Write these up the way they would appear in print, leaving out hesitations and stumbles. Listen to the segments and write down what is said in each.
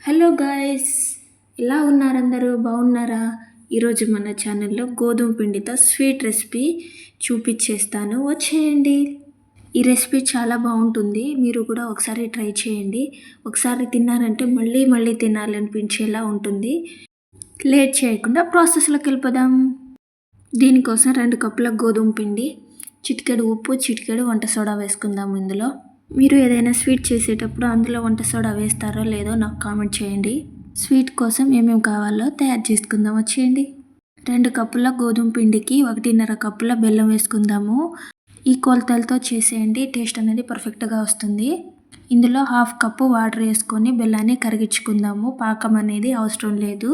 Hello guys, ఎలా ఉన్నారు? అందరూ బాగున్నారా? ఈరోజు మన ఛానల్లో గోధుమ పిండితో స్వీట్ రెసిపీ చూపించేస్తాను, వచ్చేయండి. ఈ రెసిపీ చాలా బాగుంటుంది, మీరు కూడా ఒకసారి ట్రై చేయండి. ఒకసారి తిన్నారంటే మళ్ళీ మళ్ళీ తినాలనిపించేలా ఉంటుంది. లేట్ చేయకుండా ప్రాసెస్లోకి వెళ్ళిపోదాం. దీనికోసం 2 కప్పుల గోధుమ పిండి, చిటికెడు ఉప్పు, చిటికెడు వంట సోడా వేసుకుందాం. ఇందులో మీరు ఏదైనా స్వీట్ చేసేటప్పుడు అందులో వంట సోడా వేస్తారో లేదో నాకు కామెంట్ చేయండి. స్వీట్ కోసం ఏమేమి కావాలో తయారు చేసుకుందాం, వచ్చేయండి. 2 కప్పుల గోధుమ పిండికి 1.5 కప్పుల బెల్లం వేసుకుందాము. ఈ కొలతలతో చేసేయండి, టేస్ట్ అనేది పర్ఫెక్ట్గా వస్తుంది. ఇందులో 1/2 కప్పు వాటర్ వేసుకొని బెల్లాన్ని కరిగించుకుందాము. పాకం అనేది అవసరం లేదు.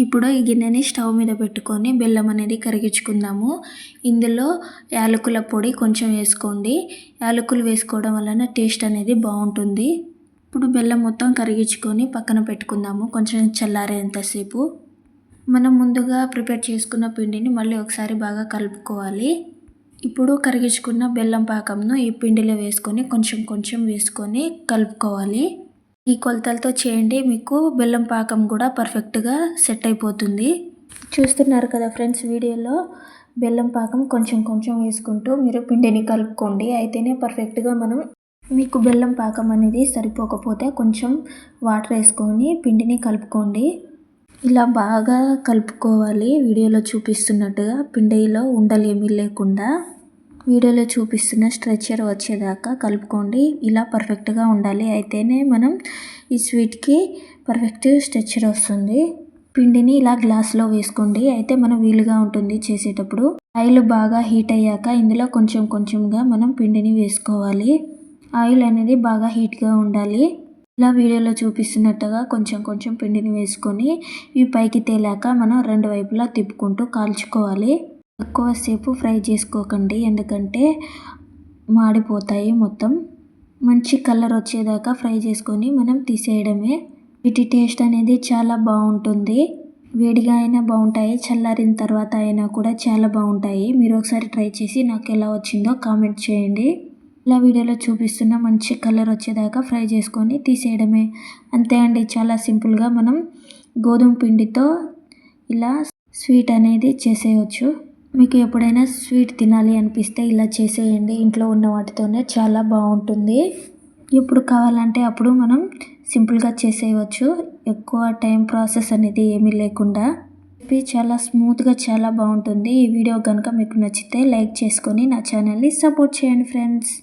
ఇప్పుడు ఈ గిన్నెని స్టవ్ మీద పెట్టుకొని బెల్లం అనేది కరిగించుకుందాము. ఇందులో యాలకుల పొడి కొంచెం వేసుకోండి. యాలకులు వేసుకోవడం వలన టేస్ట్ అనేది బాగుంటుంది. ఇప్పుడు బెల్లం మొత్తం కరిగించుకొని పక్కన పెట్టుకుందాము, కొంచెం చల్లారేంతసేపు. మనం ముందుగా ప్రిపేర్ చేసుకున్న పిండిని మళ్ళీ ఒకసారి బాగా కలుపుకోవాలి. ఇప్పుడు కరిగించుకున్న బెల్లం పాకంను ఈ పిండిలో వేసుకొని కొంచెం కొంచెం వేసుకొని కలుపుకోవాలి. ఈ కొలతలతో చేయండి, మీకు బెల్లం పాకం కూడా పర్ఫెక్ట్గా సెట్ అయిపోతుంది. చూస్తున్నారు కదా ఫ్రెండ్స్, వీడియోలో బెల్లం పాకం కొంచెం కొంచెం వేసుకుంటూ మీరు పిండిని కలుపుకోండి, అయితేనే పర్ఫెక్ట్గా మీకు బెల్లం పాకం అనేది సరిపోకపోతే కొంచెం వాటర్ వేసుకొని పిండిని కలుపుకోండి. ఇలా బాగా కలుపుకోవాలి, వీడియోలో చూపిస్తున్నట్టుగా పిండిలో ఉండలు ఏమీ లేకుండా. వీడియోలో చూపిస్తున్న స్ట్రెచర్ వచ్చేదాకా కలుపుకోండి. ఇలా పర్ఫెక్ట్గా ఉండాలి, అయితేనే మనం ఈ స్వీట్కి పర్ఫెక్ట్ స్ట్రెచర్ వస్తుంది. పిండిని ఇలా గ్లాస్లో వేసుకోండి, అయితే మనం వీలుగా ఉంటుంది చేసేటప్పుడు. ఆయిల్ బాగా హీట్ అయ్యాక ఇందులో కొంచెం కొంచెంగా మనం పిండిని వేసుకోవాలి. ఆయిల్ అనేది బాగా హీట్గా ఉండాలి. ఇలా వీడియోలో చూపిస్తున్నట్టుగా కొంచెం కొంచెం పిండిని వేసుకొని ఇవి పైకి తేలాక మనం 2 వైపులా తిప్పుకుంటూ కాల్చుకోవాలి. ఎక్కువసేపు ఫ్రై చేసుకోకండి, ఎందుకంటే మాడిపోతాయి. మొత్తం మంచి కలర్ వచ్చేదాకా ఫ్రై చేసుకొని మనం తీసేయడమే. వీటి టేస్ట్ అనేది చాలా బాగుంటుంది. వేడిగా అయినా బాగుంటాయి, చల్లారిన తర్వాత అయినా కూడా చాలా బాగుంటాయి. మీరు ఒకసారి ట్రై చేసి నాకు ఎలా వచ్చిందో కామెంట్ చేయండి. ఇలా వీడియోలో చూపిస్తున్న మంచి కలర్ వచ్చేదాకా ఫ్రై చేసుకొని తీసేయడమే. అంతే అండి, చాలా సింపుల్గా మనం గోధుమ పిండితో ఇలా స్వీట్ అనేది చేసేయచ్చు. మీకు ఎప్పుడైనా స్వీట్ తినాలి అనిపిస్తే ఇలా చేసేయండి, ఇంట్లో ఉన్న వాటితోనే చాలా బాగుంటుంది. ఎప్పుడు కావాలంటే అప్పుడు మనం సింపుల్గా చేసేయవచ్చు, ఎక్కువ టైం ప్రాసెస్ అనేది ఏమీ లేకుండా. ఇవి చాలా స్మూత్గా చాలా బాగుంటుంది. ఈ వీడియో కనుక మీకు నచ్చితే లైక్ చేసుకొని నా ఛానల్ని సపోర్ట్ చేయండి ఫ్రెండ్స్.